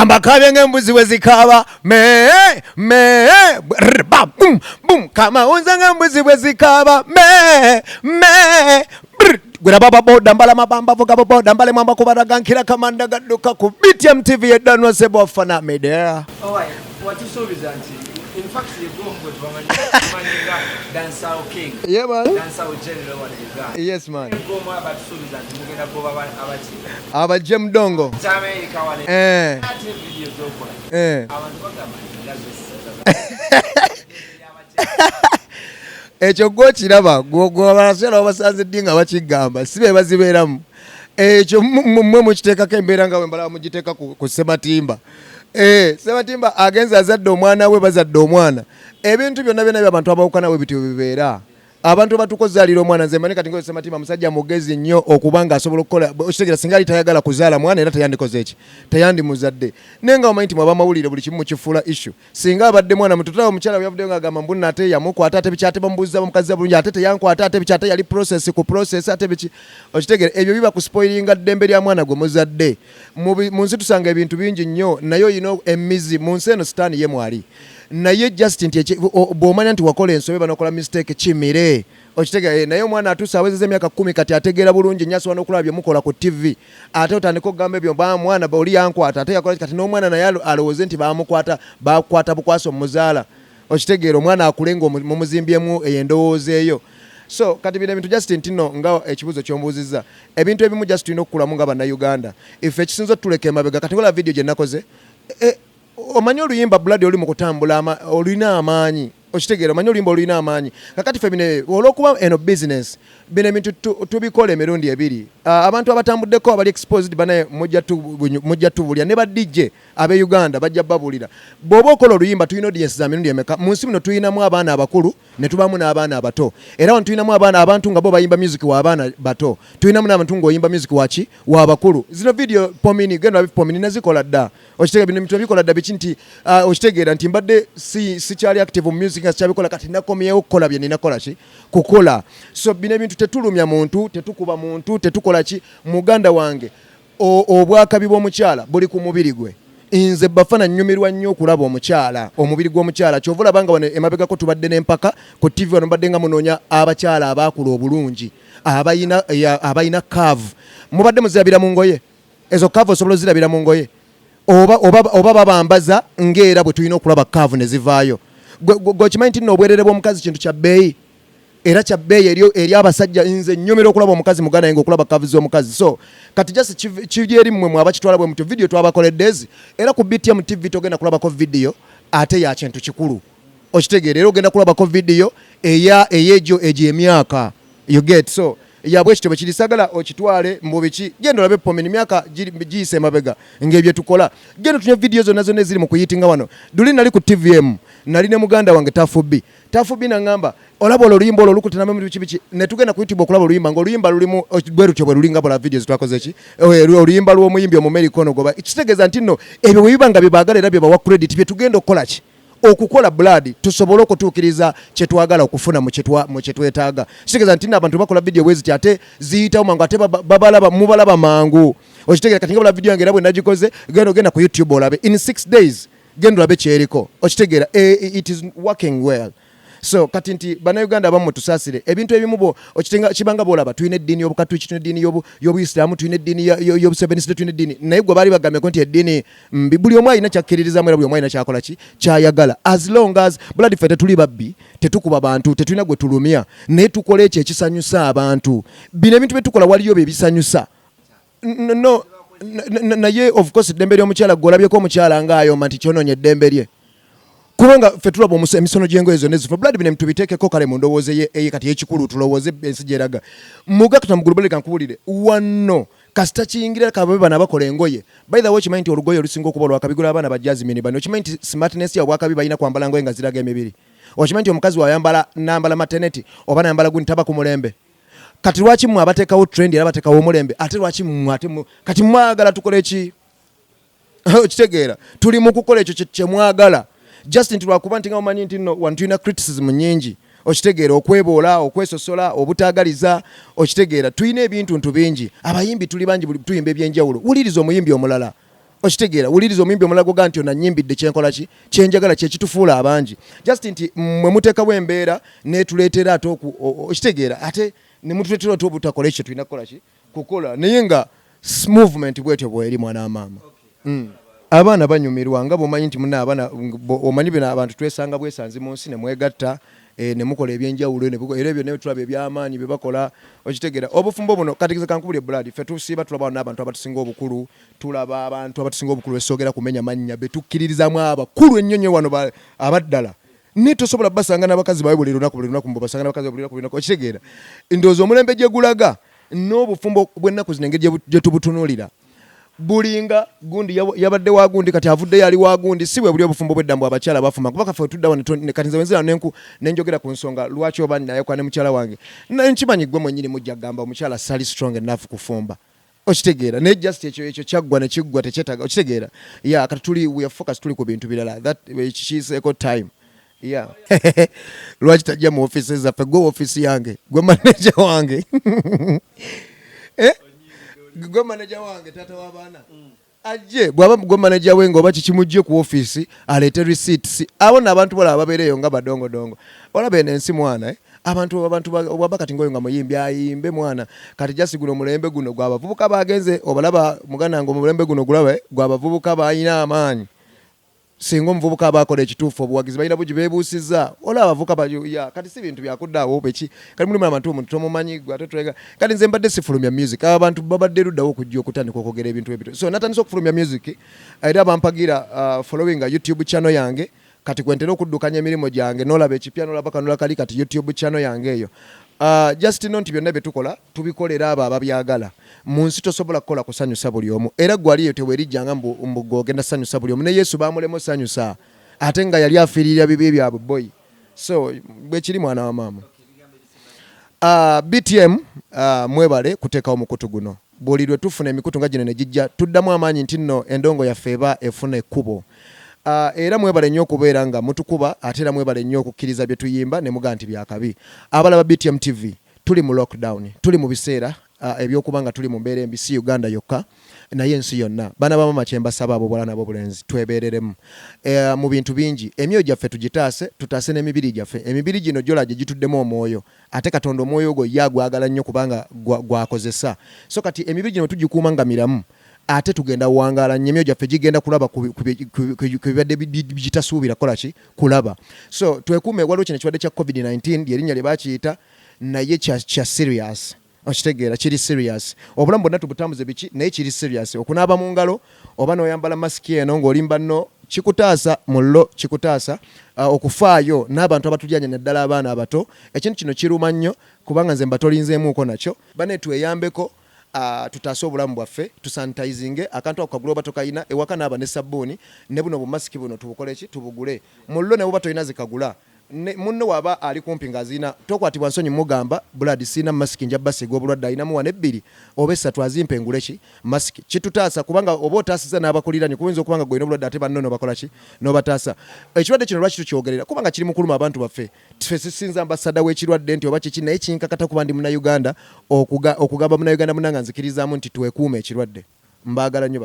Kambakabe ngembuzi wezikaba me bam boom boom kama unza ngembuzi wezikaba me gwera baba boda mbala mabamba vuga boda mbale mwamba kubaraga nkira kamanda gaduka ku BTM TV edanwa sebo afana medea. Alright, what you saw is in fact you go with Manyinga dancer king. Yeah man. Dancer general what you got. Yes man. Go more about Sullivan mugenda go abachi. Abaje mdongo. Jame ikawale. Ati video zoko. Abantu bagamanya ekyo gwokiraba gwobarasera obasanze dinga bakigamba sibe baziberamu ekyo mmwe mukiteekako embeera nga wembala mugiteeka ku Sematimba Sematimba agenza azadde omwana we bazadde omwana ebintu byonna byonna by'abantu abawukana we bityo bibeera abantu batukuzaalira omwana nze mani kati ngo Sematimba musajja mugezi nnyo okubanga asobola okukola okitegera singa ali tayagala kuzaala mwana era tayandikoze eki tayandi muzadde nenga omanyi mwaba mawulire buli kimu kifuula issue singa abadde mwana mututawo omukyala yavudde nga agamba mbunna ate yamukwata ate bikyate bamubuuza omukazi bulungi ate teyankwata ate bikyate yali process ku process ate biki okitegera ebyo biba ku spoilinga ddembe lya mwana gwe muzadde mu nsi tusanga ebintu bingi nnyo nayo yino emizi mu nsi eno sitaani ye mwali naye Justin bw'omanya nti wakola ensobe banokola mistake kimire okitegera naye omwana atuusa awezeza emyaka 10 kati ategeera bulungi nnyo asobola n'okulaba bye mukola ku TV ate otandika okugamba ebyo mwana oli yankwata ate yakola kati n'omwana naye alowooze nti bakwata bukwasa omuzaala okitegeera omwana akule ng'omumuzimbyemu endowooza eyo so kati bino ebintu Justin tino nga ekibuzo ky'ombuuzizza ebintu ebimu Justin tulina okukulamu nga bannayuganda ife ekisinza otuleka emabega kati ngola video gye nakoze omanyi oluyimba blood oli mu kutambula olina amaanyi okitegeera omanyi oluyimba olina amaanyi kakati fe bino olw'okuba eno business bino ebintu tubikola emirundi ebiri abantu abatambuddeko abali exposed banaye mujja tubulya ne ba DJ abe Uganda bajja babulira bw'oba okola oluyimba tulina audience za mirundi emeka mu nsi muno tulinamu abaana abakulu ne tubamu n'abaana abato era wano tulinamu abantu nga bo bayimba music wa abaana bato tulinamu n'abantu ng'oyimba music waki w'abakulu zino video pomini genda pomini nazikola dda okitegeera bino ebintu bikola dda biki nti okitegeera nti mbadde si kyali active mu music nga sikyabikola kati nakomyewo okukola bye ninakola ki kukola so bino ebintu tetulumya muntu tetukuba muntu tetukola ki muganda wange obwakabi bw'omukyala buli ku mubiri gwe nze bafana nnyumirwa nnyo okulaba omukyala omubiri gw'omukyala kyova olaba nga wano emabegako tubadde n'empaka ku TV wano mbadde nga munoonya abakyala abaakula obulungi abayina kaavu mubadde muzirabira mu ngoye ezo kaavu osobola ozirabira mu ngoye oba babambaza ng'era bwe tulina okulaba kaavu ne zivaayo gwekimanyi nti nno obwerere bw'omukazi kintu kya bbeeyi era kya bbeeyi eri abasajja nze nnyumira okulaba omukazi muganda yenga okulaba kaavu z'omukazi so kati just kiri eri mmwe abakitwala bwe mutu video twabakoledde ezi era ku BTM TV togenda kulabako video ate ya kintu kikulu okitegeera era ogenda kulabako video ey'egyo emyaka you get so yabwe kityo bekirisagala okitwale mbubiki genda olabe pomeni myaka giyise emabega ng'ebyo tukola genda tunye video zonna zonna eziri mu kuyitinga wano duli nali ku TVM nali ne muganda wange tafubi nangamba olaba oluyimba olwo lukutenamu ebintu biki ne tugenda ku YouTube okulaba oluyimba ng'oluyimba lulimu bwe lutyo bwe lulinga bola videos twakoze ki oluyimba lw'omuyimbi omumericono goba kitegeeza nti nno ebyo bwe biba nga byebaagala era bye bawa credit bye tugenda okukola ki okukola blood tusobole okutuukiriza kye twagala okufuna mu kye twetaaga kitegeeza nti abantu bakola video bwezi ate ziyitawo mangu ate mubalaba mangu okitegeera kati nga bala video yange era bwe nagikoze genda ku YouTube olabe in 6 days genda olabe kyeriko okitegeera it is working well so kati nti bannayuganda abamu tusaasire ebintu ebimu kibanga boolaba tulina eddiini y'obukatuliki tulina eddiini y'obuyisiraamu tulina eddiini y'obusebenisite tulina eddiini naye gwe baali bagambeko nti eddiini mbi buli omu alina kyakkiririzamu era buli omu alina kyakola ki kyayagala as long as blood ffe tetuli babbi tetukuba bantu tetulina gwe tulumya naye tukola ekyo ekisanyusa abantu bino ebintu byetukola waliyo bye bisanyusa no naye of course eddembe ly'omukyala gw'olabyeko omukyala ng'ayoma nti kyonoonye eddembe lye kubanga ffe tulaba emisono gy'engoye zonna ezifa blood bino tubiteekeko kale mu ndowooza eye kati y'ekikulu tulowooze ensi gyeraga mugakata mu global kankubulire wano kasita kiyingira kababe bana bakola engoye by the way kimanyi nti olugoye olusinga okuba lwakabigula abaana ba Jasmine bano kimanyi nti smartness ya bwakabi balina kwambala ngoye nga ziraga emibiri okimanyi nti omukazi wayambala nambala maternity oba nambala guni taba ku mulembe kati lwaki mmwe abateekawo trend era bateekawo omulembe ate lwaki mmwe kati mwagala tukole ki okitegeera tuli mu kukola ekyo kye mwagala Justin tulwakuba nti nga omanyi nti nno wano tulina criticism nyingi okitegeera okweboola okwesosola obutaagaliza okitegeera tulina ebintu bingi abayimbi tuli bangi tuyimba ebyenjawulo wuliriza omuyimbi omulala okitegeera wuliriza omuyimbi omulago ga nti ona nyimbidde kyenkola ki kyenjagala kyekitufuula abangi just nti mwe muteekawo embeera netuleetera ate okitegeera ate ne mutuleetera ate obutakola ekyo tulina kukola ki kukola naye nga movement bwetyo bweri mwana maama abaana banyumirwa nga bwomanyi nti muna abaana omanyi bino abantu twesanga bwesanzi mu nsi ne mwegatta ne mukola ebyenjawulo era ebyo ne tulaba ebyamaanyi bye bakola okitegeera obufumbo buno katikiza kankubulye buladi ffe tusiiba tulaba n'abantu abatusinga obukulu tulaba abantu abatusinga obukulu besoogera kumenya mannya betukkiririzamu abakulu ennyonyo wano abaddala ne tosobola basanga n'abakazi bawe buli lunaku mbasanga n'abakazi buli lunaku okitegeera ndowooza omulembe gye gulaga n'obufumbo bw'ennaku zino engeri gye tubutunuulira bulinga gundi yabadde wa gundi kati avudde yali wa gundi si bwe buli obufumbo bw'eddambo abakyala bafuma kuba kaffe tuddawo kati nze wenzira nenjogera ku nsonga lwaki oba naye kwa ne mukyala wange nkimanyi gwe mwennyini mujja gamba omukyala sali strong enough kufumba okitegeera naye just ekyo kyaggwa ne kiggwa tekyetaaga okitegeera kati we are focus tuli ku bintu birala that she's eco time lwaki tajja mu office zaffe gwe office yange gwe manager wange gwe manager wange tata w'abaana ajje bw'aba gwe manager we ng'oba kikimujje ku office aleete receipts abona abantu balaba babeereyo nga badongodongo olaba eno ensi mwana abantu waba kati ngoyo nga muyimbi ayimbe mwana kati jasi guno mulembe guno gw'abavubuka bagenze obalaba muganda ngo mulembe guno gulabe gw'abavubuka bayina amaanyi singa omuvubuka abakola ekituufu obuwagizi balina bugi beebuusizza olaba abavubuka kati si bintu byakuddaawo beki kati mulimu abantu omuntu tomumanyi gwatetwega kati nze mbadde sifulumya music abantu babadde luddawo okujja okutandika okwogera ebintu ebito so natandisa okufulumya music era bampagira following YouTube channel yange kati kwentera okuddukanya emirimu gyange nolaba ekipya nolaba kanula kali kati YouTube channel yange eyo just nti byonna byetukola tubikolera abo ababyagala mu nsi tosobola kukola kusanyusa buli omu era gwaliyo tewerijjanga mbugogenda sanyusa buli omu ne Yesu bamulemu sanyusa ate nga yali afiirira bibi byabwe boy so bwekiri mwana wa maama BTM mwebale kuteekawo mukutu guno buli lwe tufuna emikutu nga gino ne gijja tuddamu amaanyi nti nno endongo yaffe eba efuna ekkubo era mwebale nnyo okubeera nga mutukuba ate era mwebale nnyo okukkiriza bye tuyimba ne mugaa nti byakabi abalaba BTM TV tuli mu lockdown tuli mu biseera ebyokuba nga tuli mu mbeera embi si Uganda yokka naye ensi yonna bana bamama kyembasaba abo bwala nabo bulenzi twebeereremu mu bintu bingi emyoyo gyaffe tutaase n'emibiri gyaffe emibiri gino gyola gye gituddemu omwoyo ate Katonda omwoyo ogwo ye agwagala nnyo kubanga gwakozesa so kati emibiri gino tugikuuma nga miramu ate tugenda wangala nyemyo gyaffe gigenda kulaba ku bibadde bigitasuubira kola ki kulaba so twekuume waliwo kino ekibadde kya COVID-19 lyerinnya lye bakiyita naye kya serious okitegeera kiri serious obulamu bwonna tubutambuze biki naye kiri serious okunaaba mu ngalo oba n'oyambala masiki eno ng'olimba nno kikutaasa mullo kikutaasa okufaayo n'abantu abatulyanya naddala abaana abato ekintu kino kiruma nnyo kubanga nze mbatolinzeemuuko nakyo bane tweyambeko tutaase obulamu bwaffe tusanitizinge akantu ako kagula oba tokayina ewaka naaba ne sabbuuni ne buno bumasiki buno tubukole ki tubugule mullo ne buba tolina zikagula munno waba ali kumpi ngazina tokwatibwa nsonyi mugamba blood sina masiki nja basiga obulwadde ayinamu 1 2 oba 3 azimpe ngule ki masiki kitutaasa kubanga oba otaasiza n'abakuliranye kuyinza okubanga gwina obulwadde ate bannono bakola ki n'obataasa ekirwadde kino lwaki tukyogerera kubanga kiri mukuluma abantu baffe ffe sisinza ambasada w'ekirwadde nti oba kiki naye kinkakata kuba ndi munnayuganda okugamba munnayuganda munnanga nzikirizaamu nti twekuuma ekirwadde mbaagala nnyo